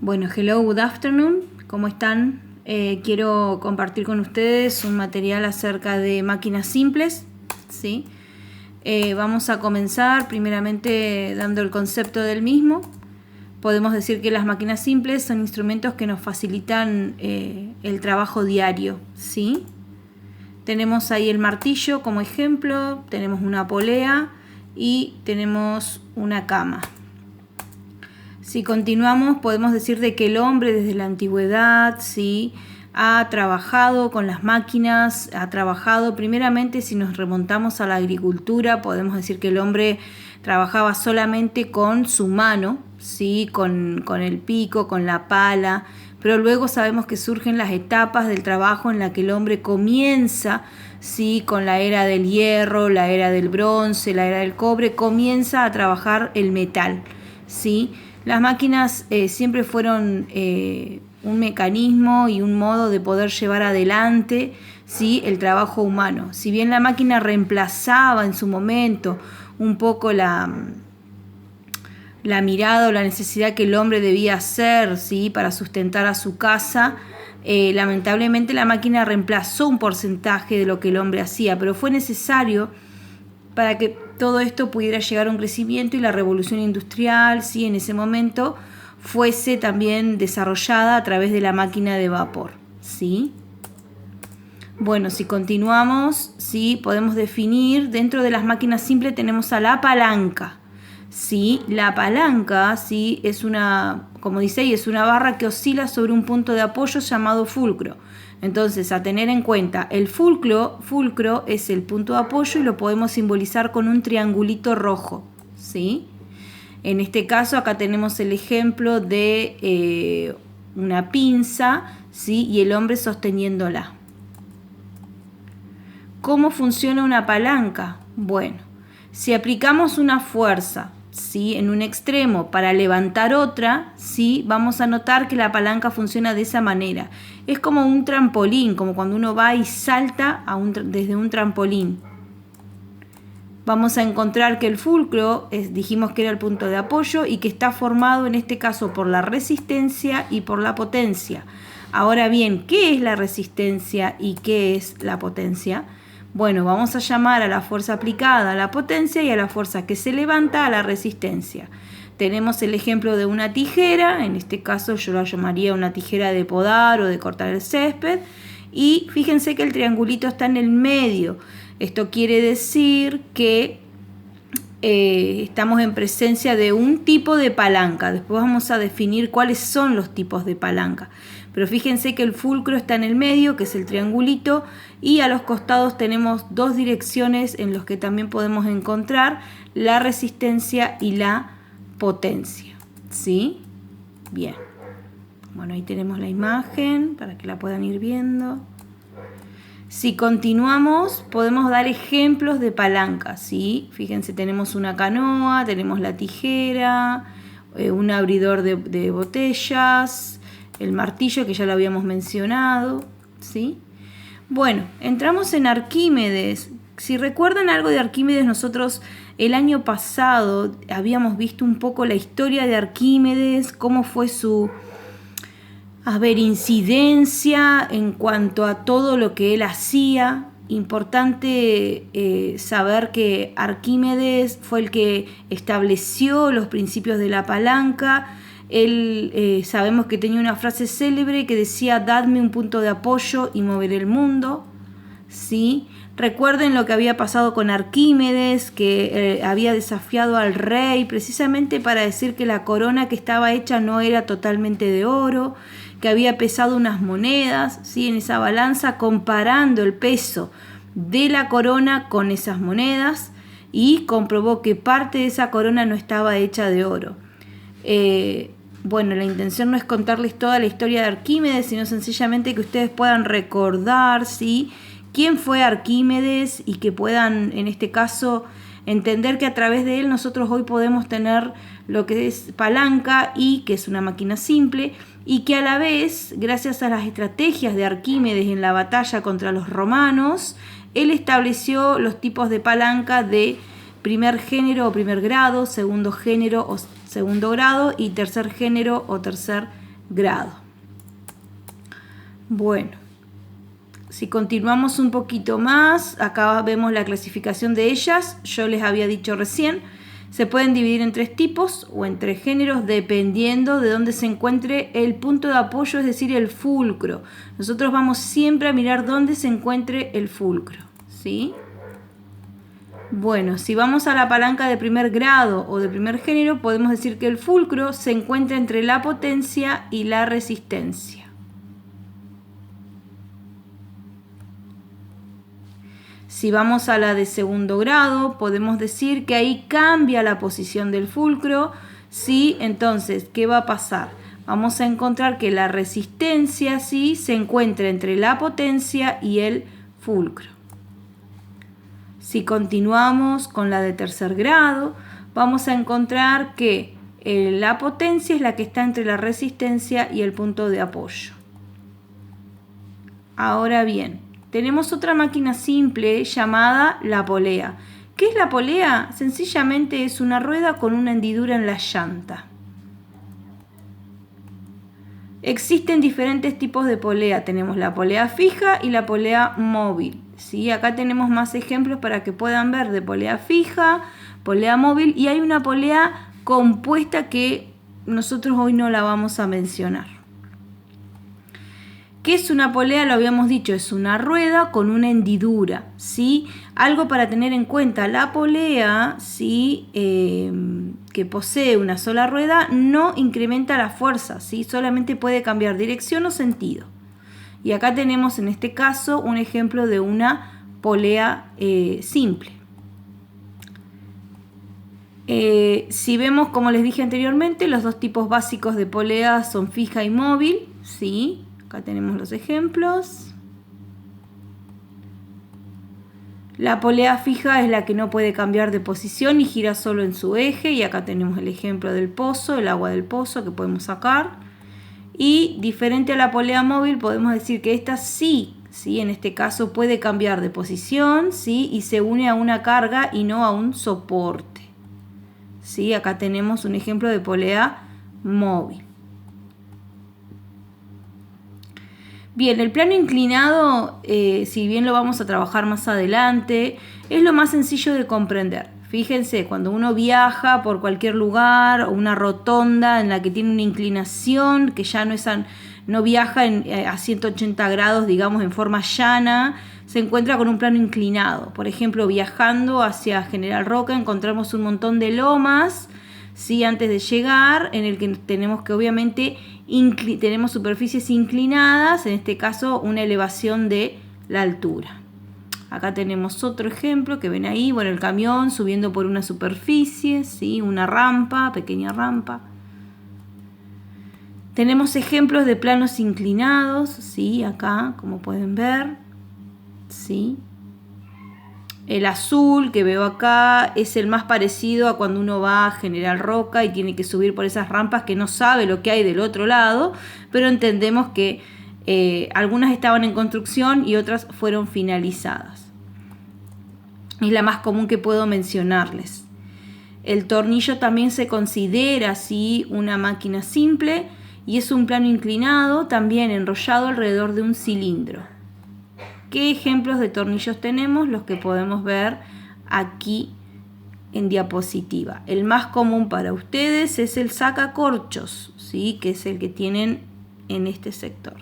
Bueno, hello, good afternoon, ¿cómo están? Quiero compartir con ustedes un material acerca de máquinas simples, ¿sí? Vamos a comenzar primeramente dando el concepto del mismo. Podemos decir que las máquinas simples son instrumentos que nos facilitan el trabajo diario, ¿sí? Tenemos ahí el martillo como ejemplo, tenemos una polea y tenemos una cama. Si continuamos, podemos decir de que el hombre desde la antigüedad, ¿sí?, ha trabajado con las máquinas, ha trabajado primeramente, si nos remontamos a la agricultura, podemos decir que el hombre trabajaba solamente con su mano, ¿sí?, con el pico, con la pala, pero luego sabemos que surgen las etapas del trabajo en la que el hombre comienza, ¿sí?, con la era del hierro, la era del bronce, la era del cobre, comienza a trabajar el metal, ¿sí? Las máquinas siempre fueron un mecanismo y un modo de poder llevar adelante, ¿sí?, el trabajo humano. Si bien la máquina reemplazaba en su momento un poco la mirada o la necesidad que el hombre debía hacer, ¿sí?, para sustentar a su casa, lamentablemente la máquina reemplazó un porcentaje de lo que el hombre hacía, pero fue necesario para que todo esto pudiera llegar a un crecimiento y la revolución industrial, ¿sí?, en ese momento fuese también desarrollada a través de la máquina de vapor, ¿sí? Bueno, si continuamos, ¿sí?, podemos definir, dentro de las máquinas simples tenemos a la palanca, ¿sí? La palanca, ¿sí?, es una, como dice ahí, es una barra que oscila sobre un punto de apoyo llamado fulcro. Entonces, a tener en cuenta, el fulcro es el punto de apoyo y lo podemos simbolizar con un triangulito rojo, ¿sí? En este caso, acá tenemos el ejemplo de una pinza, ¿sí?, y el hombre sosteniéndola. ¿Cómo funciona una palanca? Bueno, si aplicamos una fuerza, ¿sí?, en un extremo para levantar otra, ¿sí?, vamos a notar que la palanca funciona de esa manera. Es como un trampolín, como cuando uno va y salta desde un trampolín. Vamos a encontrar que el fulcro, dijimos que era el punto de apoyo y que está formado en este caso por la resistencia y por la potencia. Ahora bien, ¿qué es la resistencia y qué es la potencia? Bueno, vamos a llamar a la fuerza aplicada a la potencia y a la fuerza que se levanta a la resistencia. Tenemos el ejemplo de una tijera, en este caso yo la llamaría una tijera de podar o de cortar el césped, y fíjense que el triangulito está en el medio. Esto quiere decir que estamos en presencia de un tipo de palanca. Después vamos a definir cuáles son los tipos de palanca. Pero fíjense que el fulcro está en el medio, que es el triangulito, y a los costados tenemos dos direcciones en las que también podemos encontrar la resistencia y la potencia, ¿sí? Bien. Bueno, ahí tenemos la imagen para que la puedan ir viendo. Si continuamos, podemos dar ejemplos de palancas, ¿sí? Fíjense, tenemos una canoa, tenemos la tijera, un abridor de botellas, el martillo que ya lo habíamos mencionado, ¿sí? Bueno, entramos en Arquímedes. Si recuerdan algo de Arquímedes, nosotros el año pasado habíamos visto un poco la historia de Arquímedes, cómo fue su incidencia en cuanto a todo lo que él hacía. Importante saber que Arquímedes fue el que estableció los principios de la palanca. Él sabemos que tenía una frase célebre que decía: dadme un punto de apoyo y moveré el mundo, ¿sí? Recuerden lo que había pasado con Arquímedes, que había desafiado al rey precisamente para decir que la corona que estaba hecha no era totalmente de oro, que había pesado unas monedas, ¿sí?, en esa balanza, comparando el peso de la corona con esas monedas, y comprobó que parte de esa corona no estaba hecha de oro. Bueno, la intención no es contarles toda la historia de Arquímedes, sino sencillamente que ustedes puedan recordar, ¿sí?, quién fue Arquímedes, y que puedan, en este caso, entender que a través de él nosotros hoy podemos tener lo que es palanca, y que es una máquina simple, y que a la vez, gracias a las estrategias de Arquímedes en la batalla contra los romanos, él estableció los tipos de palanca de primer género o primer grado, segundo género o segundo grado, y tercer género o tercer grado. Bueno, si continuamos un poquito más, acá vemos la clasificación de ellas. Yo les había dicho recién, se pueden dividir en 3 tipos o en 3 géneros dependiendo de dónde se encuentre el punto de apoyo, es decir, el fulcro. Nosotros vamos siempre a mirar dónde se encuentre el fulcro, ¿sí? Bueno, si vamos a la palanca de primer grado o de primer género, podemos decir que el fulcro se encuentra entre la potencia y la resistencia. Si vamos a la de segundo grado, podemos decir que ahí cambia la posición del fulcro. ¿Sí? Entonces, ¿qué va a pasar? Vamos a encontrar que la resistencia, ¿sí?, se encuentra entre la potencia y el fulcro. Si continuamos con la de tercer grado, vamos a encontrar que la potencia es la que está entre la resistencia y el punto de apoyo. Ahora bien, tenemos otra máquina simple llamada la polea. ¿Qué es la polea? Sencillamente es una rueda con una hendidura en la llanta. Existen diferentes tipos de polea. Tenemos la polea fija y la polea móvil. ¿Sí? Acá tenemos más ejemplos para que puedan ver de polea fija, polea móvil, y hay una polea compuesta que nosotros hoy no la vamos a mencionar. ¿Qué es una polea? Lo habíamos dicho, es una rueda con una hendidura, ¿sí? Algo para tener en cuenta, la polea, ¿sí?, que posee una sola rueda, no incrementa la fuerza, ¿sí? Solamente puede cambiar dirección o sentido. Y acá tenemos en este caso un ejemplo de una polea simple. Si vemos, como les dije anteriormente, los dos tipos básicos de polea son fija y móvil, ¿sí? Acá tenemos los ejemplos. La polea fija es la que no puede cambiar de posición y gira solo en su eje. Y acá tenemos el ejemplo del pozo, el agua del pozo que podemos sacar. Y diferente a la polea móvil, podemos decir que esta sí, en este caso puede cambiar de posición, ¿sí?, y se une a una carga y no a un soporte. ¿Sí? Acá tenemos un ejemplo de polea móvil. Bien, el plano inclinado, si bien lo vamos a trabajar más adelante, es lo más sencillo de comprender. Fíjense, cuando uno viaja por cualquier lugar o una rotonda en la que tiene una inclinación, que ya no viaja a 180 grados, digamos, en forma llana, se encuentra con un plano inclinado. Por ejemplo, viajando hacia General Roca encontramos un montón de lomas, ¿sí?, antes de llegar, en el que tenemos que obviamente tenemos superficies inclinadas, en este caso una elevación de la altura. Acá tenemos otro ejemplo que ven ahí, bueno, el camión subiendo por una superficie, ¿sí?, una rampa, pequeña rampa. Tenemos ejemplos de planos inclinados, ¿sí?, acá, como pueden ver, ¿sí? El azul que veo acá es el más parecido a cuando uno va a General Roca y tiene que subir por esas rampas que no sabe lo que hay del otro lado, pero entendemos que algunas estaban en construcción y otras fueron finalizadas. Es la más común que puedo mencionarles. El tornillo también se considera así una máquina simple y es un plano inclinado también enrollado alrededor de un cilindro. ¿Qué ejemplos de tornillos tenemos? Los que podemos ver aquí en diapositiva. El más común para ustedes es el sacacorchos, ¿sí?, que es el que tienen en este sector.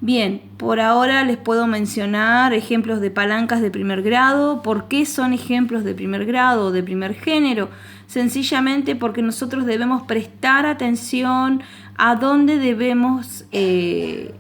Bien, por ahora les puedo mencionar ejemplos de palancas de primer grado. ¿Por qué son ejemplos de primer grado o de primer género? Sencillamente porque nosotros debemos prestar atención a dónde debemos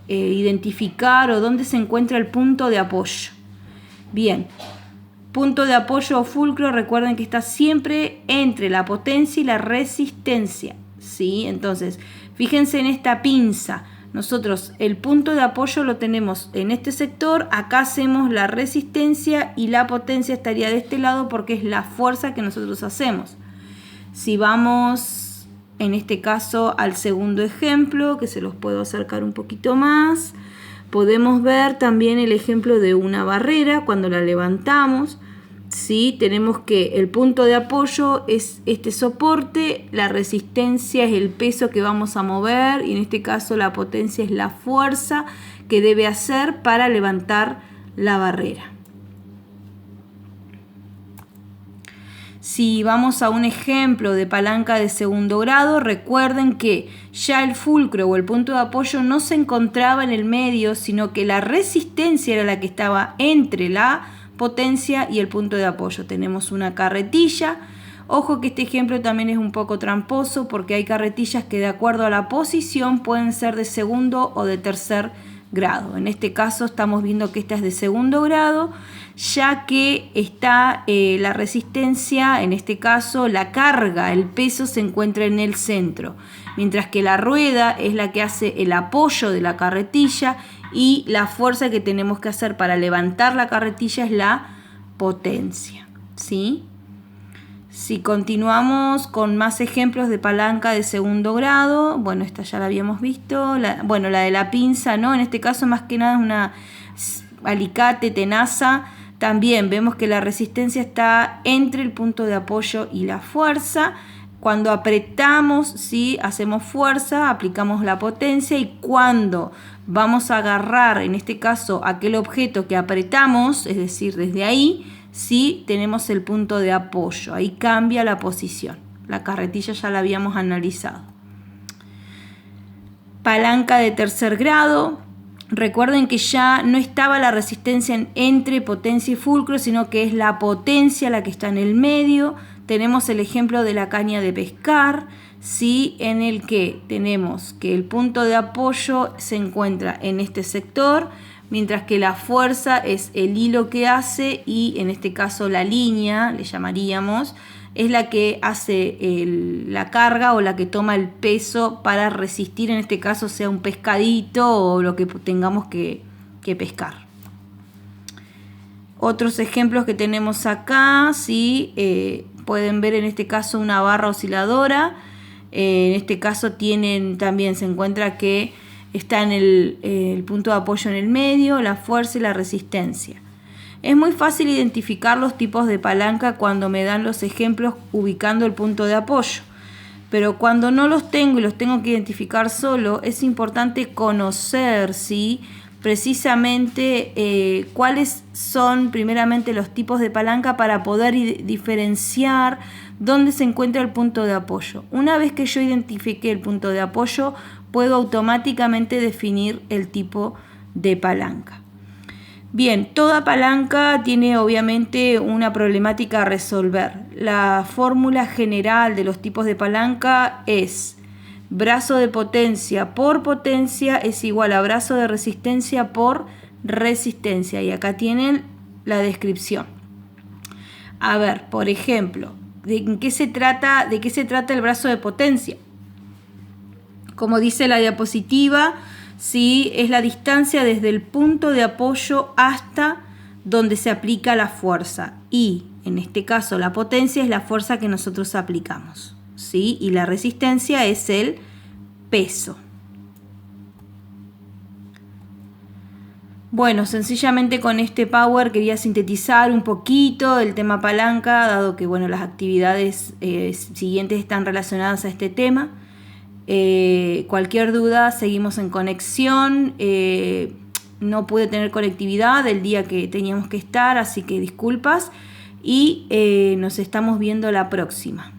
identificar o dónde se encuentra el punto de apoyo. Bien, punto de apoyo o fulcro, recuerden que está siempre entre la potencia y la resistencia, ¿sí? Entonces, fíjense en esta pinza. Nosotros el punto de apoyo lo tenemos en este sector, acá hacemos la resistencia y la potencia estaría de este lado porque es la fuerza que nosotros hacemos. Si vamos en este caso al segundo ejemplo, que se los puedo acercar un poquito más, podemos ver también el ejemplo de una barrera cuando la levantamos, ¿sí? Tenemos que el punto de apoyo es este soporte, la resistencia es el peso que vamos a mover y en este caso la potencia es la fuerza que debe hacer para levantar la barrera. Si vamos a un ejemplo de palanca de segundo grado, recuerden que ya el fulcro o el punto de apoyo no se encontraba en el medio, sino que la resistencia era la que estaba entre la potencia y el punto de apoyo. Tenemos una carretilla. Ojo que este ejemplo también es un poco tramposo porque hay carretillas que de acuerdo a la posición pueden ser de segundo o de tercer grado. En este caso estamos viendo que esta es de segundo grado, ya que está la resistencia, en este caso la carga, el peso se encuentra en el centro, mientras que la rueda es la que hace el apoyo de la carretilla y la fuerza que tenemos que hacer para levantar la carretilla es la potencia, ¿sí? Si continuamos con más ejemplos de palanca de segundo grado, bueno, esta ya la habíamos visto, la de la pinza, ¿no? En este caso más que nada es una alicate, tenaza. También vemos que la resistencia está entre el punto de apoyo y la fuerza. Cuando apretamos, ¿sí? Hacemos fuerza, aplicamos la potencia y cuando vamos a agarrar, en este caso, aquel objeto que apretamos, es decir, desde ahí, sí tenemos el punto de apoyo, ahí cambia la posición. La carretilla ya la habíamos analizado. Palanca de tercer grado. Recuerden que ya no estaba la resistencia entre potencia y fulcro, sino que es la potencia la que está en el medio. Tenemos el ejemplo de la caña de pescar, ¿sí? En el que tenemos que el punto de apoyo se encuentra en este sector, mientras que la fuerza es el hilo que hace y en este caso la línea, le llamaríamos, es la que hace la carga o la que toma el peso para resistir, en este caso sea un pescadito o lo que tengamos que pescar. Otros ejemplos que tenemos acá, ¿sí? Pueden ver en este caso una barra osciladora, en este caso también se encuentra que está en el punto de apoyo en el medio, la fuerza y la resistencia. Es muy fácil identificar los tipos de palanca cuando me dan los ejemplos ubicando el punto de apoyo. Pero cuando no los tengo y los tengo que identificar solo, es importante conocer, ¿sí? Precisamente cuáles son primeramente los tipos de palanca para poder diferenciar dónde se encuentra el punto de apoyo. Una vez que yo identifique el punto de apoyo, puedo automáticamente definir el tipo de palanca. Bien, toda palanca tiene obviamente una problemática a resolver. La fórmula general de los tipos de palanca es brazo de potencia por potencia es igual a brazo de resistencia por resistencia. Y acá tienen la descripción. A ver, por ejemplo, ¿de qué se trata el brazo de potencia? Como dice la diapositiva, ¿sí? Es la distancia desde el punto de apoyo hasta donde se aplica la fuerza. Y en este caso la potencia es la fuerza que nosotros aplicamos, ¿sí? Y la resistencia es el peso. Bueno, sencillamente con este power quería sintetizar un poquito el tema palanca, dado que bueno, las actividades siguientes están relacionadas a este tema. Cualquier duda, seguimos en conexión. No pude tener conectividad el día que teníamos que estar, así que disculpas y nos estamos viendo la próxima.